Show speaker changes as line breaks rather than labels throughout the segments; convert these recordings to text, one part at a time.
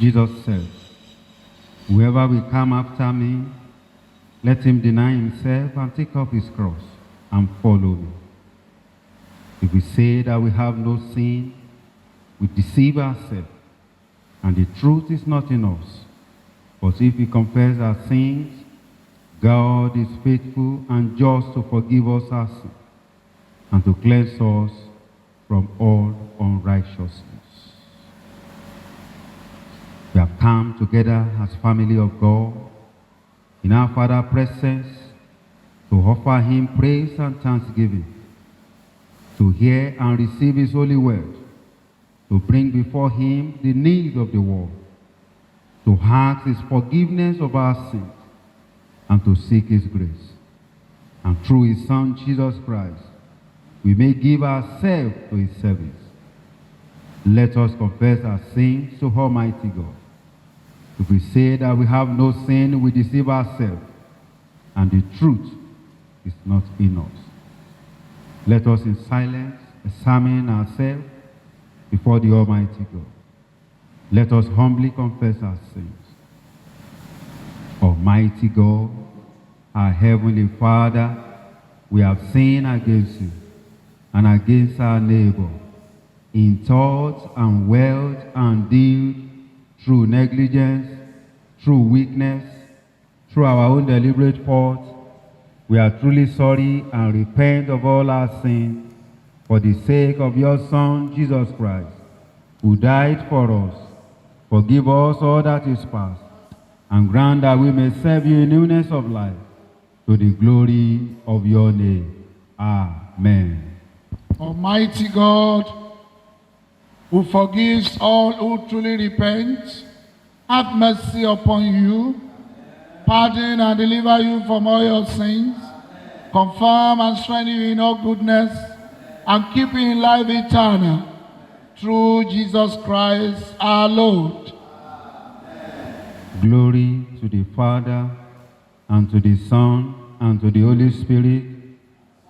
Jesus said, "Whoever will come after me, let him deny himself and take up his cross and follow me." If we say that we have no sin, we deceive ourselves, and the truth is not in us. But if we confess our sins, God is faithful and just to forgive us our sins and to cleanse us from all unrighteousness. We have come together as family of God in our Father's presence to offer him praise and thanksgiving, to hear and receive his holy word, to bring before him the needs of the world, to ask his forgiveness of our sins, and to seek his grace. And through his Son, Jesus Christ, we may give ourselves to his service. Let us confess our sins to Almighty God. If we say that we have no sin, we deceive ourselves, and the truth is not in us. Let us in silence examine ourselves before the Almighty God. Let us humbly confess our sins. Almighty God, our Heavenly Father, we have sinned against you and against our neighbor in thought and word and deed, through negligence, through weakness, through our own deliberate fault. We are truly sorry and repent of all our sins for the sake of your Son, Jesus Christ, who died for us. Forgive us all that is past, and grant that we may serve you in newness of life, to the glory of your name. Amen.
Almighty God, who forgives all who truly repent, have mercy upon you, pardon and deliver you from all your sins, confirm and strengthen you in all goodness, and keep you in life eternal, through Jesus Christ our Lord.
Glory to the Father, and to the Son, and to the Holy Spirit,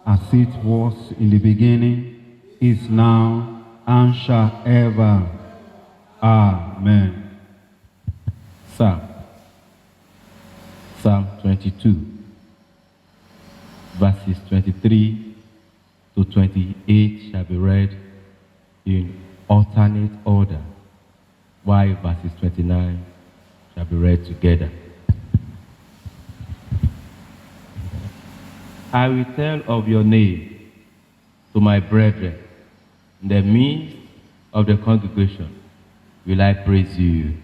as it was in the beginning, is now, and shall ever. Amen.
Psalm 22, verses 23 to 28 shall be read in alternate order, while verses 29 shall be read together. I will tell of your name to my brethren. In the midst of the congregation will I praise you.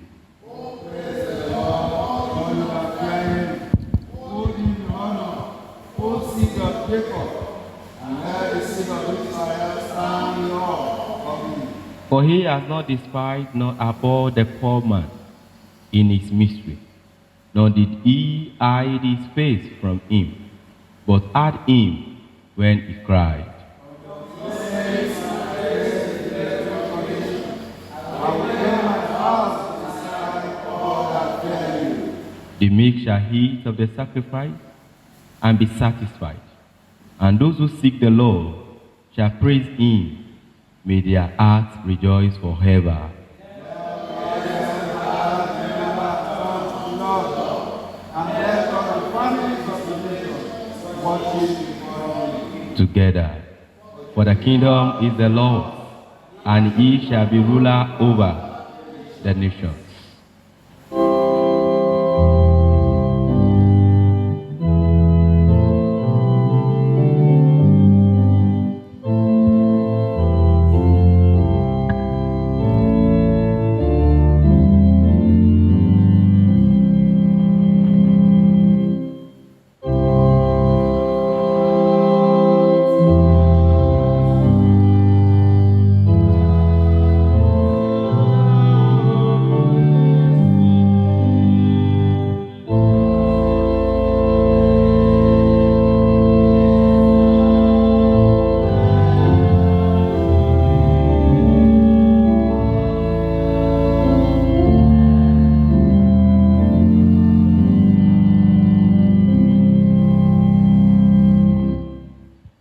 Oh, praise the Lord, all you that fear him. Hold him in honor, O seed of Jacob, and let the seed of Israel stand in awe of him.
For he has not despised nor abhorred the poor man in his mystery, nor did he hide his face from him, but heard him when he cried. The meek shall eat of the sacrifice and be satisfied, and those who seek the Lord shall praise him. May their hearts rejoice forever. Together, for the kingdom is the Lord's, and he shall be ruler over the nations.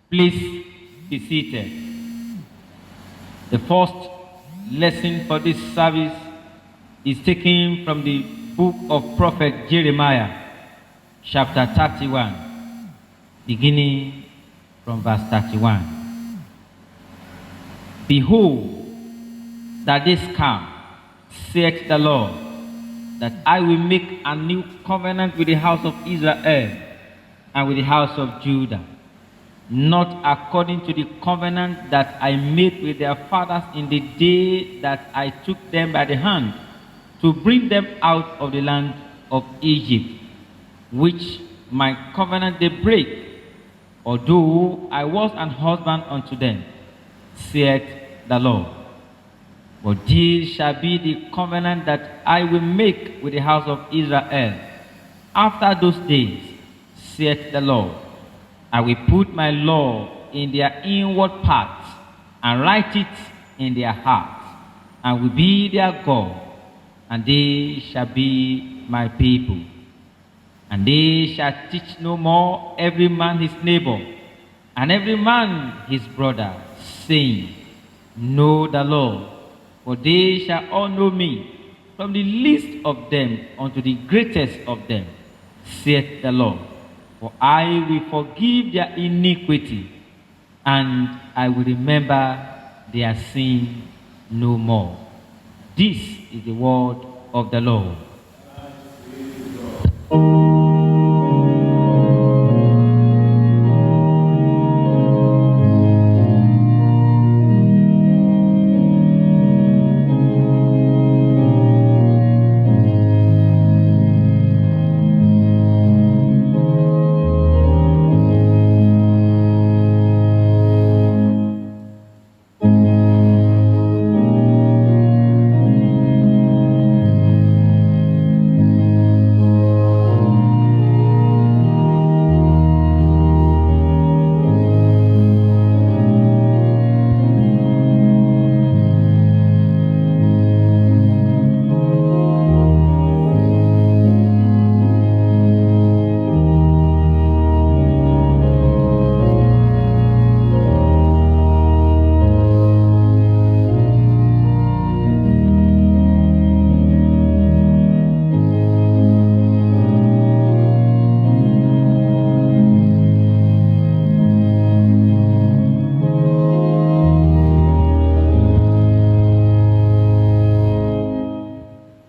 Please be seated. The first lesson for this service is taken from the book of prophet Jeremiah, chapter 31, beginning from verse 31. Behold, that days come, saith the Lord, that I will make a new covenant with the house of Israel and with the house of Judah, not according to the covenant that I made with their fathers in the day that I took them by the hand to bring them out of the land of Egypt, which my covenant they break, although I was an husband unto them, saith the Lord. But this shall be the covenant that I will make with the house of Israel after those days, saith the Lord. I will put my law in their inward parts and write it in their hearts, and will be their God, and they shall be my people. And they shall teach no more every man his neighbor, and every man his brother, saying, Know the Lord, for they shall all know me, from the least of them unto the greatest of them, saith the Lord. For I will forgive their iniquity, and I will remember their sin no more. This is the word of the Lord.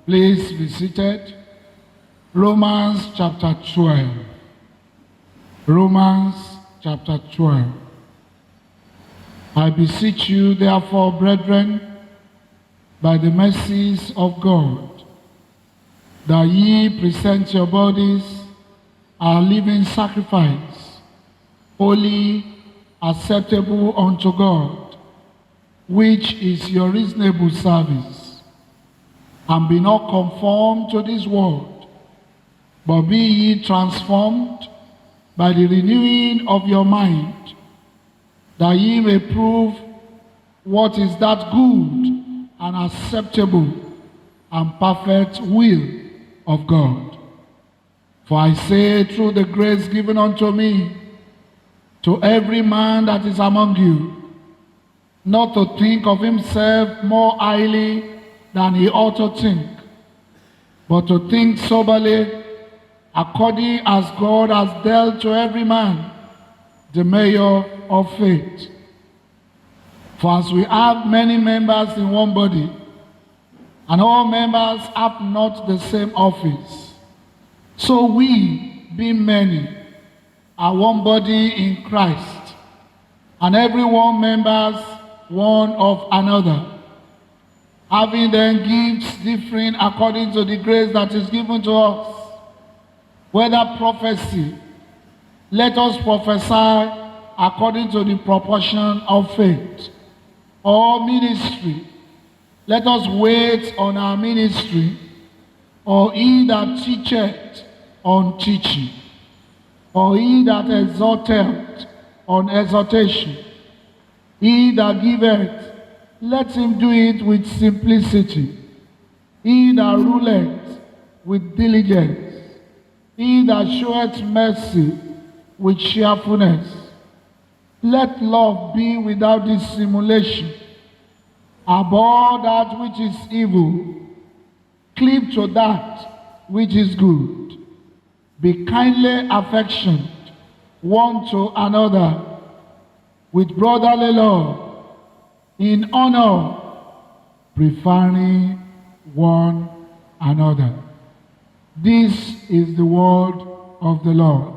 Please be seated. Romans chapter 12. Romans chapter 12. I beseech you, therefore, brethren, by the mercies of God, that ye present your bodies a living sacrifice, holy, acceptable unto God, which is your reasonable service. And be not conformed to this world, but be ye transformed by the renewing of your mind, that ye may prove what is that good and acceptable and perfect will of God. For I say, through the grace given unto me, to every man that is among you, not to think of himself more highly than he ought to think, but to think soberly, according as God has dealt to every man the measure of faith. For as we have many members in one body, and all members have not the same office, so we, being many, are one body in Christ, and every one members one of another, having then gifts differing according to the grace that is given to us. Whether prophecy, let us prophesy according to the proportion of faith. Or ministry, let us wait on our ministry. Or he that teacheth on teaching. Or he that exhorteth on exhortation. He that giveth, let him do it with simplicity. He that ruleth with diligence. He that showeth mercy with cheerfulness. Let love be without dissimulation. Abhor that which is evil. Cleave to that which is good. Be kindly affectioned one to another with brotherly love, in honor, preferring one another. This is the word of the Lord.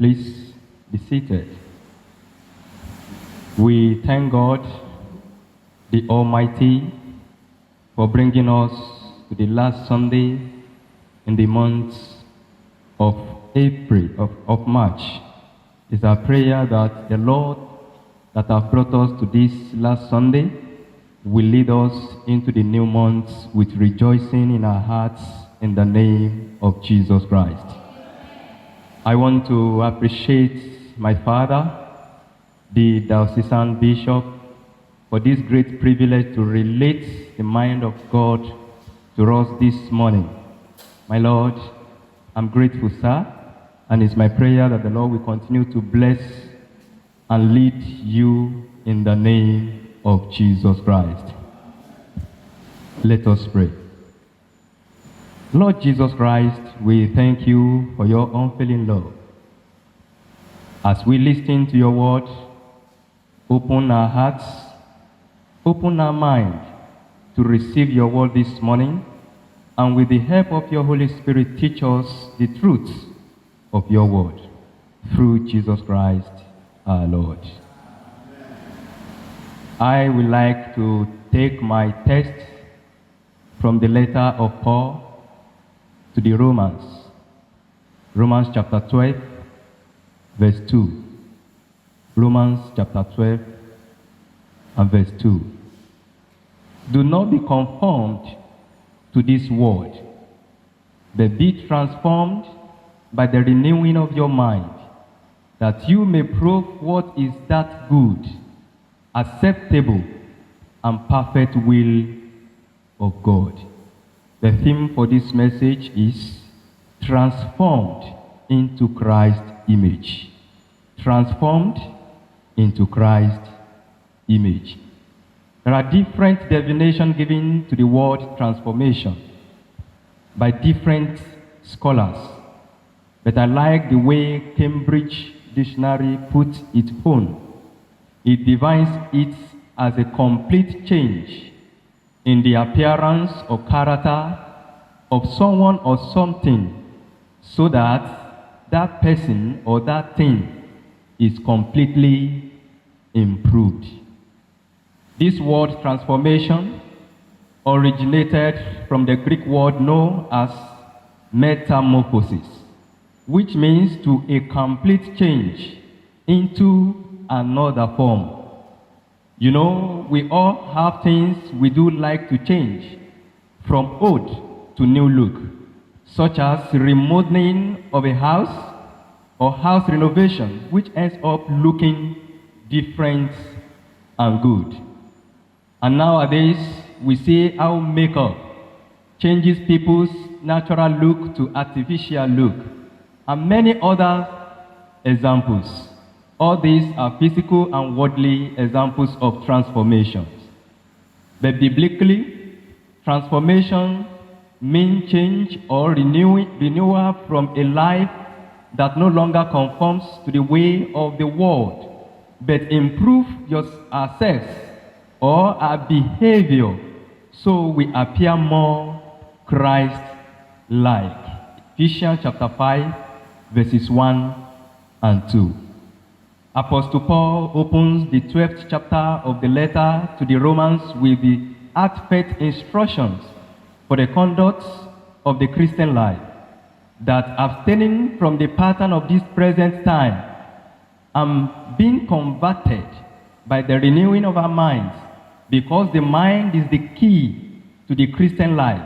Please be seated. We thank God, the Almighty, for bringing us to the last Sunday in the month of April, of March. It's our prayer that the Lord that have brought us to this last Sunday will lead us into the new month with rejoicing in our hearts in the name of Jesus Christ. I want to appreciate my father, the Diocesan Bishop, for this great privilege to relate the mind of God to us this morning. My Lord, I'm grateful, sir, and it's my prayer that the Lord will continue to bless and lead you in the name of Jesus Christ. Let us pray. Lord Jesus Christ, we thank you for your unfailing love. As we listen to your word, open our hearts, open our mind to receive your word this morning, and with the help of your Holy Spirit, teach us the truths of your word. Through Jesus Christ, our Lord. I would like to take my text from the letter of Paul to the Romans. Romans chapter 12, verse 2. Romans chapter 12 and verse 2. Do not be conformed to this world, but be transformed by the renewing of your mind, that you may prove what is that good, acceptable, and perfect will of God. The theme for this message is transformed into Christ's image. Transformed into Christ's image. There are different definitions given to the word transformation by different scholars, but I like the way Cambridge Dictionary puts it on. It defines it as a complete change in the appearance or character of someone or something, so that that person or that thing is completely improved. This word transformation originated from the Greek word known as metamorphosis, which means to a complete change into another form. You know, we all have things we do like to change from old to new look, such as remodeling of a house or house renovation, which ends up looking different and good. And nowadays, we see how makeup changes people's natural look to artificial look, and many other examples. All these are physical and worldly examples of transformations. But biblically, transformation mean change or renewal from a life that no longer conforms to the way of the world, but improve ourselves or our behavior so we appear more Christ-like. Ephesians chapter 5, verses 1 and 2. Apostle Paul opens the 12th chapter of the letter to the Romans with the heartfelt instructions for the conduct of the Christian life, that abstaining from the pattern of this present time and being converted by the renewing of our minds, because the mind is the key to the Christian life.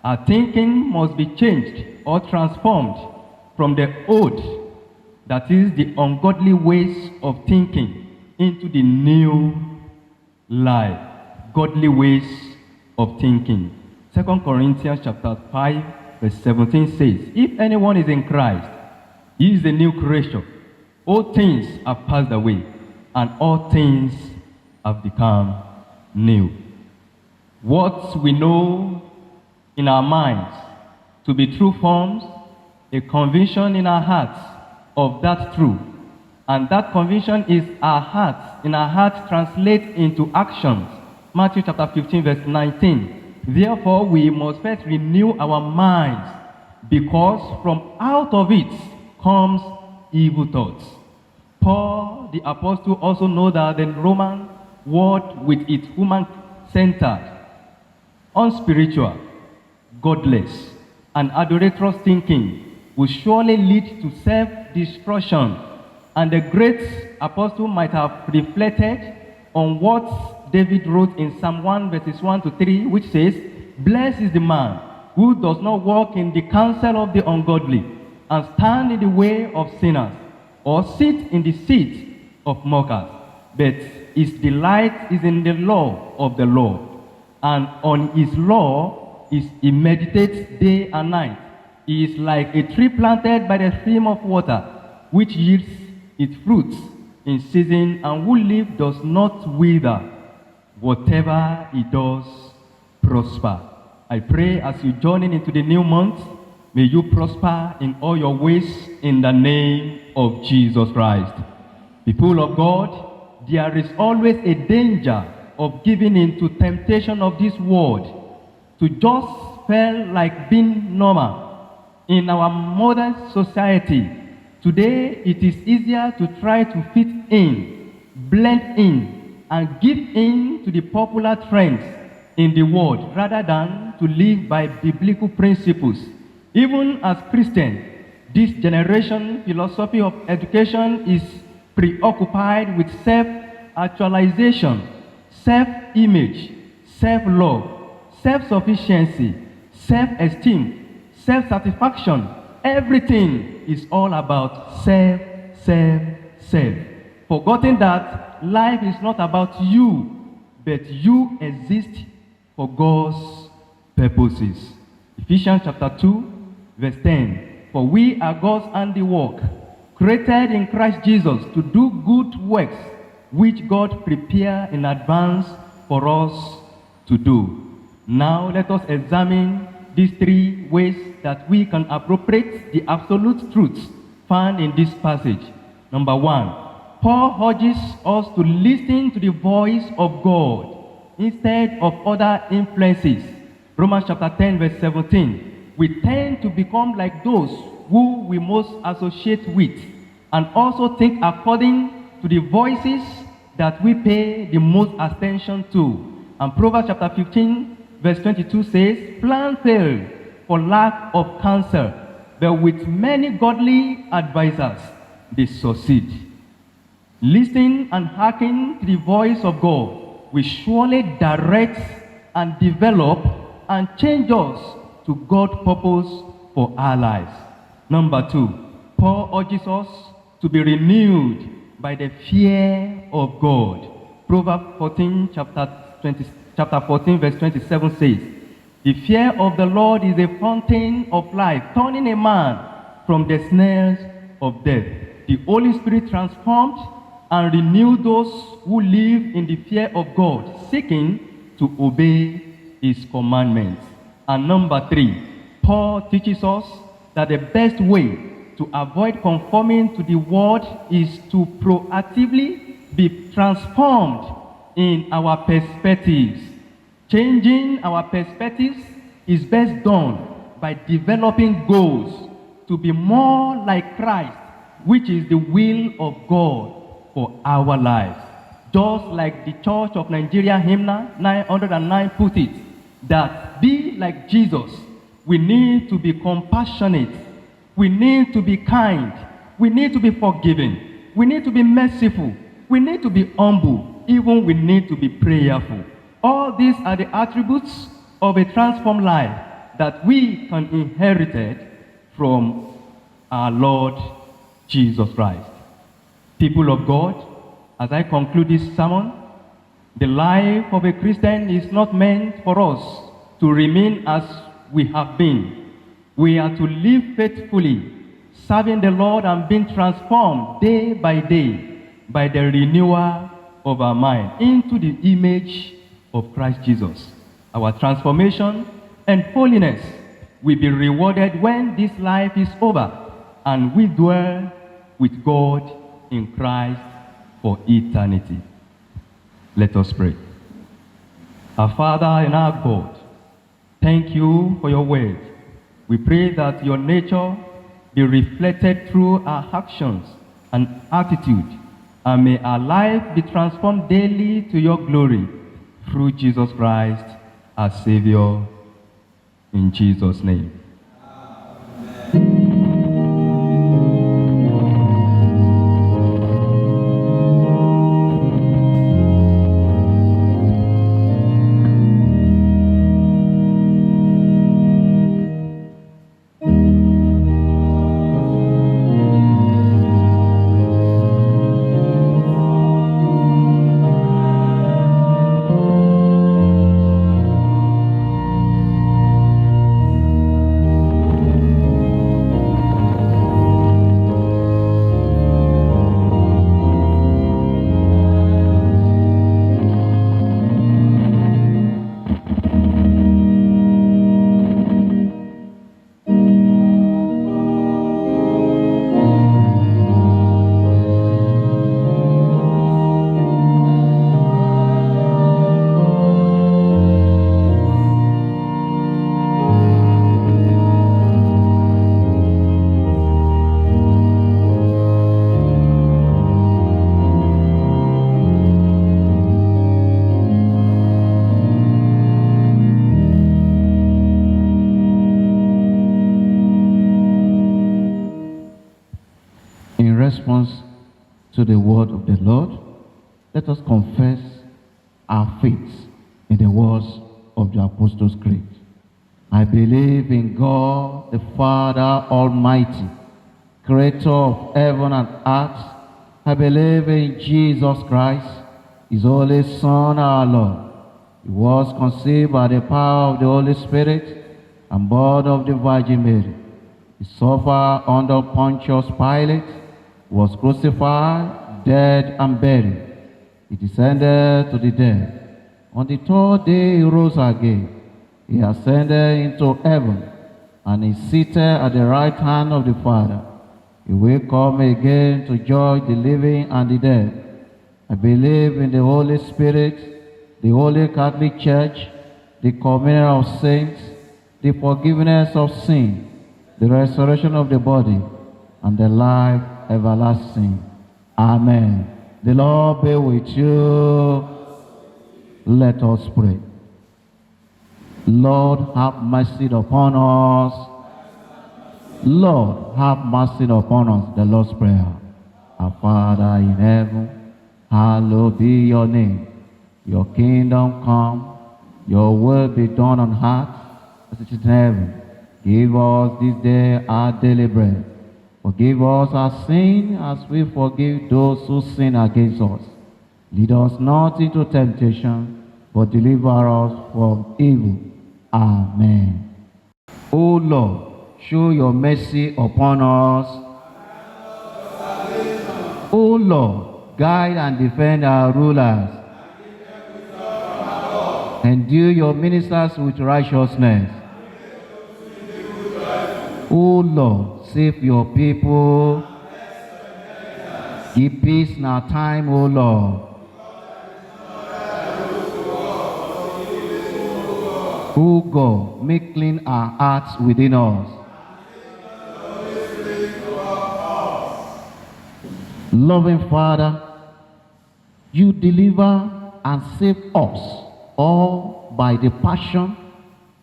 Our thinking must be changed or transformed from the old, that is the ungodly ways of thinking, into the new life, godly ways of thinking. 2 Corinthians chapter 5, verse 17 says, if anyone is in Christ, he is a new creation. All things have passed away, and all things have become new. What we know in our minds to be true forms a conviction in our hearts of that truth, and that conviction is our hearts. In our hearts translates into actions. Matthew chapter 15, verse 19. Therefore, we must first renew our minds, because from out of it comes evil thoughts. Paul, the apostle, also knows that the Roman world, with its human-centered, unspiritual, godless, and idolatrous thinking, will surely lead to self-destruction. And the great apostle might have reflected on what David wrote in Psalm 1, verses 1 to 3, which says, blessed is the man who does not walk in the counsel of the ungodly, and stand in the way of sinners, or sit in the seat of mockers. But his delight is in the law of the Lord, and on his law he meditates day and night. He is like a tree planted by the stream of water, which yields its fruits in season, and whose leaf does not wither. Whatever he does prosper. I pray as you join into the new month, may you prosper in all your ways in the name of Jesus Christ. People of God, there is always a danger of giving in to temptation of this world, to just feel like being normal. In our modern society, today it is easier to try to fit in, blend in, and give in to the popular trends in the world, rather than to live by biblical principles. Even as Christians, this generation philosophy of education is preoccupied with self-actualization, self-image, self-love, self-sufficiency, self-esteem, self-satisfaction. Everything is all about self. Forgetting that life is not about you, but you exist for God's purposes. Ephesians chapter 2, verse 10. For we are God's handiwork, created in Christ Jesus to do good works, which God prepared in advance for us to do. Now let us examine these three ways that we can appropriate the absolute truths found in this passage. Number one, Paul urges us to listen to the voice of God instead of other influences. Romans chapter 10, verse 17. We tend to become like those who we most associate with, and also think according to the voices that we pay the most attention to. And Proverbs chapter 15, verse 22 says, plans fail for lack of counsel, but with many godly advisors, they succeed. Listen and hearken to the voice of God will surely direct and develop and change us to God's purpose for our lives. Number two, Paul urges us to be renewed by the fear of God. Proverbs 14, chapter 14, verse 27 says, the fear of the Lord is a fountain of life, turning a man from the snares of death. The Holy Spirit transformed and renewed those who live in the fear of God, seeking to obey his commandments.
And number 3, Paul teaches us that the best way to avoid conforming to the world is to proactively be transformed in our perspectives. Changing our perspectives is best done by developing goals to be more like Christ, which is the will of God for our lives. Just like the Church of Nigeria hymnal 909 put it, that be like Jesus, we need to be compassionate, we need to be kind, we need to be forgiving, we need to be merciful, we need to be humble, even we need to be prayerful. All these are the attributes of a transformed life that we can inherit from our Lord Jesus Christ. People of God, as I conclude this sermon, the life of a Christian is not meant for us to remain as we have been. We are to live faithfully, serving the Lord and being transformed day by day by the renewal of our mind into the image of Christ Jesus. Our transformation and holiness will be rewarded when this life is over and we dwell with God in Christ for eternity. Let us pray. Our Father and our God, thank you for your word. We pray that your nature be reflected through our actions and attitude, and may our life be transformed daily to your glory through Jesus Christ, our Savior, in Jesus' name.
Response to the word of the Lord, let us confess our faith in the words of the Apostles' Creed. I believe in God, the Father Almighty, creator of heaven and earth. I believe in Jesus Christ, his only Son, our Lord. He was conceived by the power of the Holy Spirit and born of the Virgin Mary. He suffered under Pontius Pilate, was crucified, dead, and buried. He descended to the dead. On the third day he rose again. He ascended into heaven, and is seated at the right hand of the Father. He will come again to judge the living and the dead. I believe in the Holy Spirit, the Holy Catholic Church, the communion of saints, the forgiveness of sin, the resurrection of the body, and the life everlasting. Amen. The Lord be with you. Let us pray. Lord, have mercy upon us. Lord, have mercy upon us. The Lord's Prayer. Our Father in heaven, hallowed be your name. Your kingdom come, your will be done on earth as it is in heaven. Give us this day our daily bread. Forgive us our sin as we forgive those who sin against us. Lead us not into temptation, but deliver us from evil. Amen. O Lord, show your mercy upon us. O Lord, guide and defend our rulers. Endue your ministers with righteousness.
O Lord, save your people. Give peace in our time, O Lord. O God, make clean our hearts within us. Loving Father, you deliver and save us all by the passion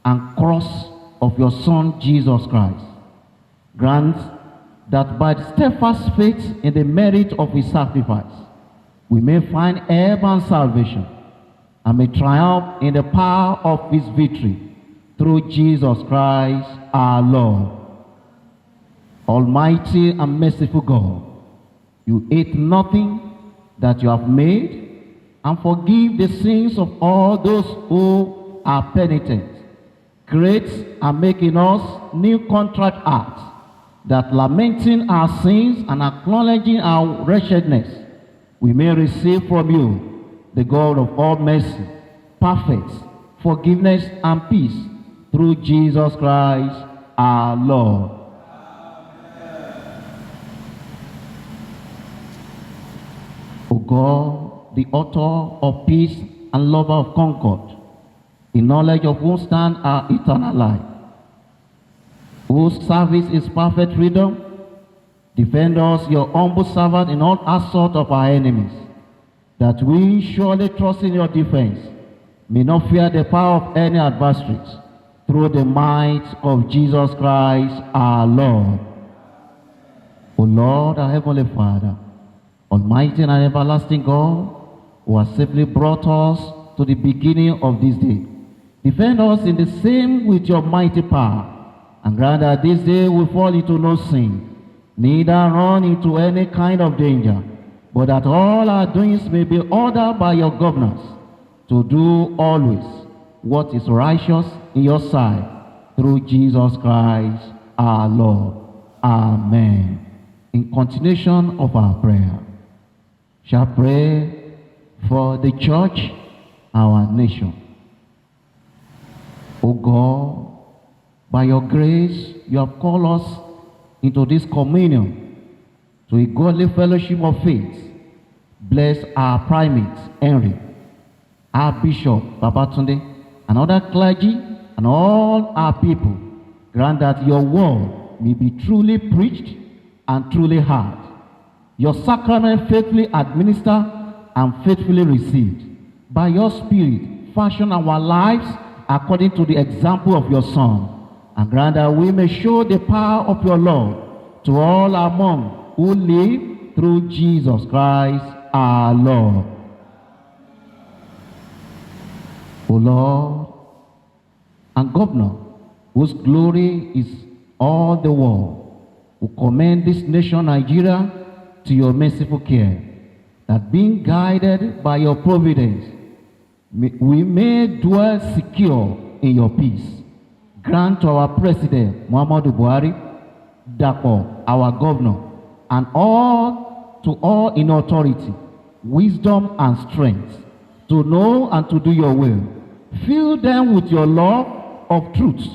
and cross of your Son, Jesus Christ. Grant that by the steadfast faith in the merit of his sacrifice, we may find help and salvation, and may triumph in the power of his victory, through Jesus Christ our Lord. Almighty and merciful God, you hate nothing that you have made, and forgive the sins of all those who are penitent. Create and make in us new contract acts, that lamenting our sins and acknowledging our wretchedness, we may receive from you, the God of all mercy, perfect forgiveness and peace, through Jesus Christ our Lord. O God, the author of peace and lover of concord, in knowledge of whom stand our eternal life, whose service is perfect freedom, defend us, your humble servant, in all assault of our enemies, that we, surely trusting your defense, may not fear the power of any adversaries, through the might of Jesus Christ our Lord. O Lord, our heavenly Father, almighty and everlasting God, who has safely brought us to the beginning of this day, defend us in the same with your mighty power, and grant that this day we fall into no sin, neither run into any kind of danger, but that all our doings may be ordered by your governance, to do always what is righteous in your sight, through Jesus Christ our Lord. Amen. In continuation of our prayer, shall pray for the church, our nation. O God, by your grace, you have called us into this communion, to a godly fellowship of faith. Bless our primate, Henry, our bishop, Babatunde, and other clergy, and all our people. Grant that your word may be truly preached and truly heard, your sacrament faithfully administered and faithfully received. By your Spirit, fashion our lives according to the example of your Son, and grant that we may show the power of your love to all among who live, through Jesus Christ our Lord. O Lord and Governor, whose glory is all the world, who commend this nation Nigeria to your merciful care, that being guided by your providence, we may dwell secure in your peace. Grant to our President, Muhammadu Buhari, Dapo, our Governor, and to all in authority, wisdom and strength, to know and to do your will. Fill them with your love of truth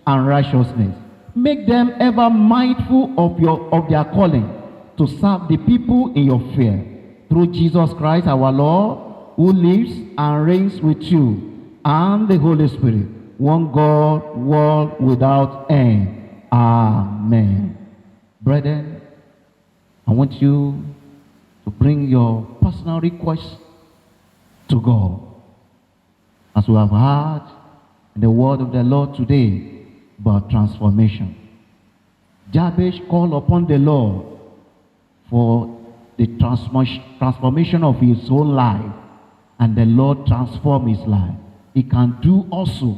and righteousness. Make them ever mindful of their calling, to serve the people in your fear. Through Jesus Christ our Lord, who lives and reigns with you and the Holy Spirit, one God, world without end. Amen. Brethren, I want you to bring your personal requests to God. As we have heard in the word of the Lord today about transformation. Jabez called upon the Lord for the transformation of his own life, and the Lord transformed his life. He can do also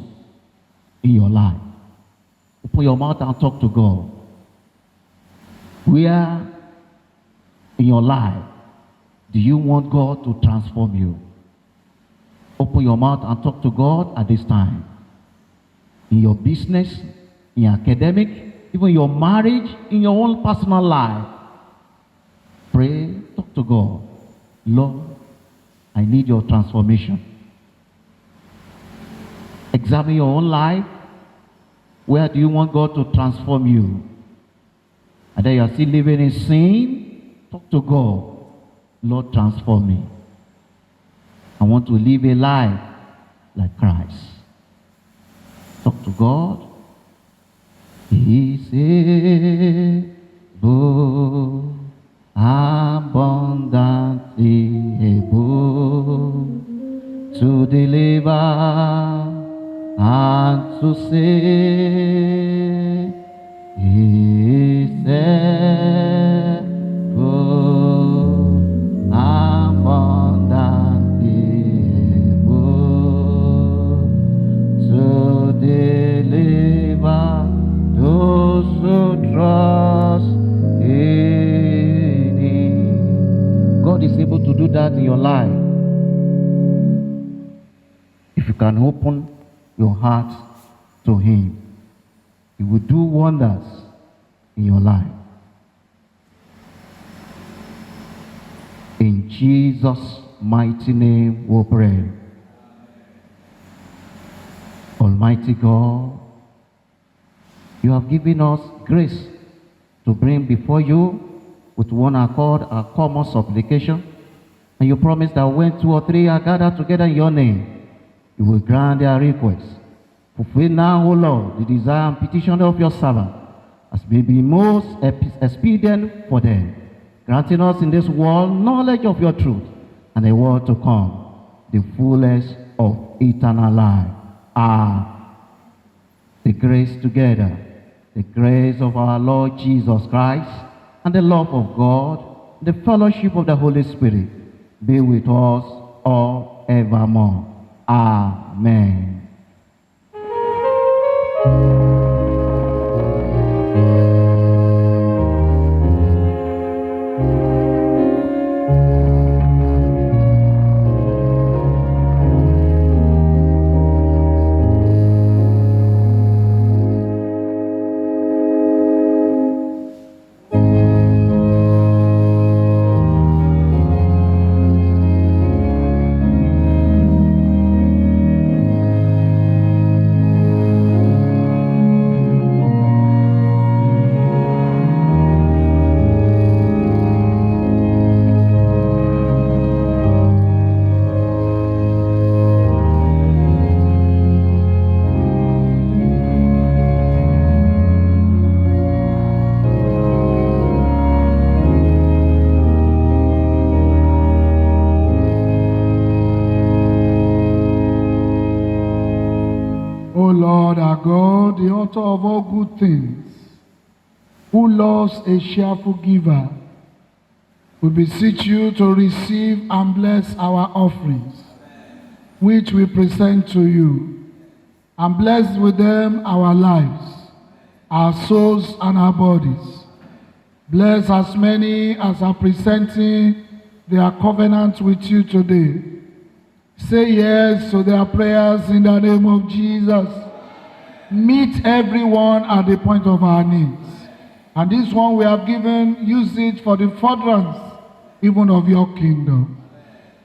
in your life. Open your mouth and talk to God. Where in your life do you want God to transform you? Open your mouth and talk to God at this time. In your business, in your academic, even your marriage, in your own personal life. Pray, talk to God. Lord, I need your transformation. Examine your own life. Where do you want God to transform you? And then you are still living in sin? Talk to God. Lord, transform me. I want to live a life like Christ. Talk to God. He is able, abundantly able to deliver and to save. He is able, abundantly able to deliver those who trust in Him. God is able to do that in your life. If you can open your heart to Him, He will do wonders in your life. In Jesus' mighty name we pray. Almighty God, you have given us grace to bring before you with one accord our common supplication. And you promise that when 2 or 3 are gathered together in your name, you will grant their requests. Fulfill now, O Lord, the desire and petition of your servant, as may be most expedient for them, granting us in this world knowledge of your truth, and the world to come, the fullness of eternal life. The grace together, the grace of our Lord Jesus Christ, and the love of God, the fellowship of the Holy Spirit, be with us all evermore. Amen.
O Lord our God, the author of all good things, who loves a cheerful giver, we beseech you to receive and bless our offerings, which we present to you, and bless with them our lives, our souls, and our bodies. Bless as many as are presenting their covenant with you today. Say yes to their prayers in the name of Jesus. Meet everyone at the point of our needs. And this one we have given, use it for the furtherance even of your kingdom.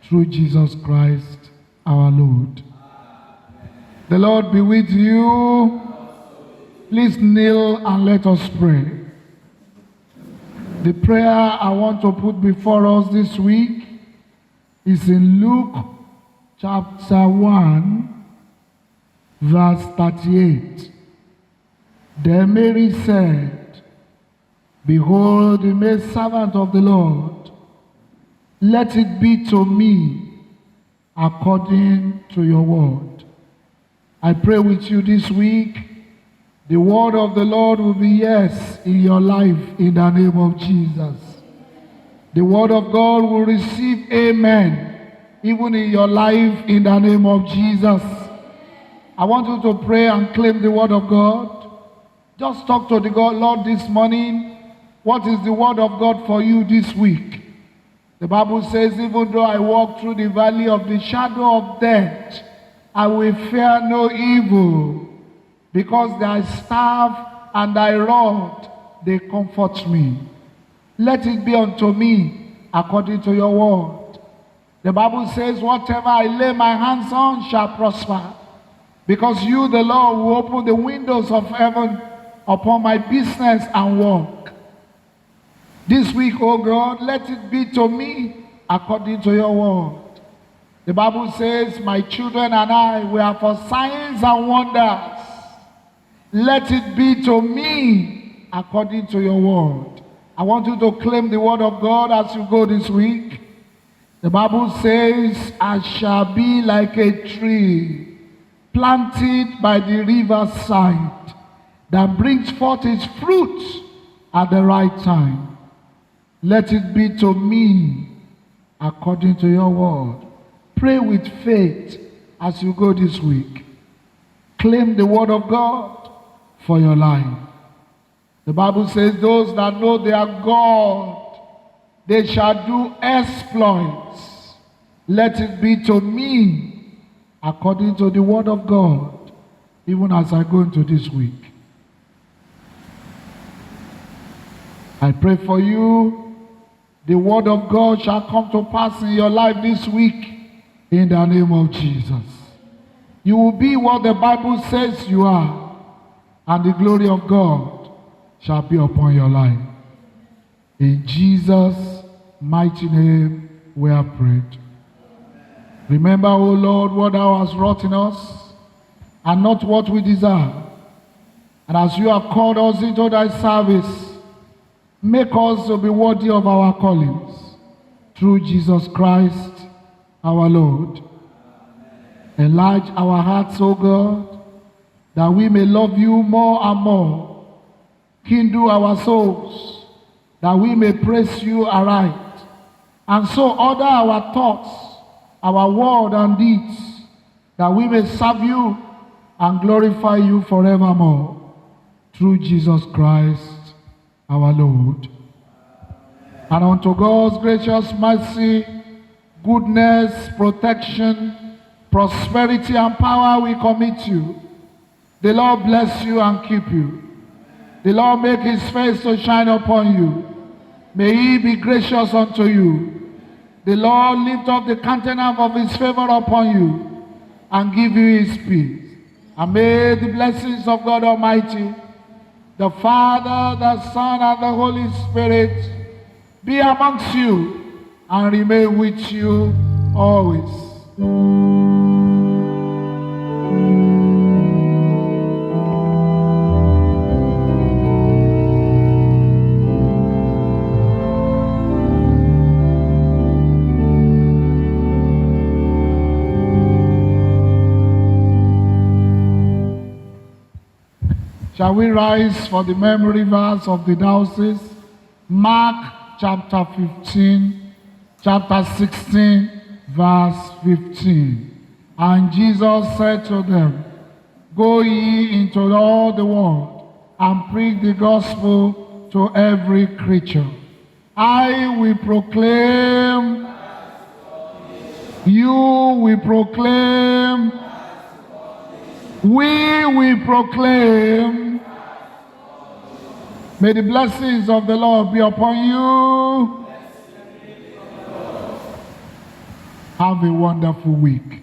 Through Jesus Christ our Lord. The Lord be with you. Please kneel and let us pray. The prayer I want to put before us this week is in Luke chapter 1, verse 38. Then Mary said, Behold, the maidservant of the Lord, let it be to me according to your word. I pray with you this week, the word of the Lord will be yes in your life in the name of Jesus. The word of God will receive amen even in your life in the name of Jesus. I want you to pray and claim the word of God. Just talk to the God, Lord, this morning. What is the word of God for you this week? The Bible says, even though I walk through the valley of the shadow of death, I will fear no evil, because thy staff and thy rod, they comfort me. Let it be unto me according to your word. The Bible says, whatever I lay my hands on shall prosper. Because you, the Lord, will open the windows of heaven upon my business and work. This week, O God, let it be to me according to your word. The Bible says, my children and I, we are for signs and wonders. Let it be to me according to your word. I want you to claim the word of God as you go this week. The Bible says, I shall be like a tree planted by the riverside that brings forth its fruit at the right time. Let it be to me according to your word. Pray with faith as you go this week. Claim the word of God for your life. The Bible says those that know their God, they shall do exploits. Let it be to me according to the word of God, even as I go into this week. I pray for you, the word of God shall come to pass in your life this week in the name of Jesus. You will be what the Bible says you are, and the glory of God shall be upon your life. In Jesus' mighty name we have prayed. Remember, O Lord, what thou hast wrought in us, and not what we deserve. And as you have called us into thy service, make us to be worthy of our callings. Through Jesus Christ, our Lord. Enlarge our hearts, O God, that we may love you more and more. Kindle our souls, that we may praise you aright, and so order our thoughts, our word and deeds, that we may serve you and glorify you forevermore. Through Jesus Christ, our Lord. And unto God's gracious mercy, goodness, protection, prosperity, and power we commit you. The Lord bless you and keep you. The Lord make his face to shine upon you. May he be gracious unto you. The Lord lift up the countenance of his favor upon you and give you his peace. And may the blessings of God Almighty, the Father, the Son, and the Holy Spirit be amongst you and remain with you always. Shall we rise for the memory verse of the Diocese? Mark chapter 15, chapter 16, verse 15. And Jesus said to them, go ye into all the world and preach the gospel to every creature. I will proclaim, you will proclaim, we will proclaim. May the blessings of the Lord be upon you. Have a wonderful week.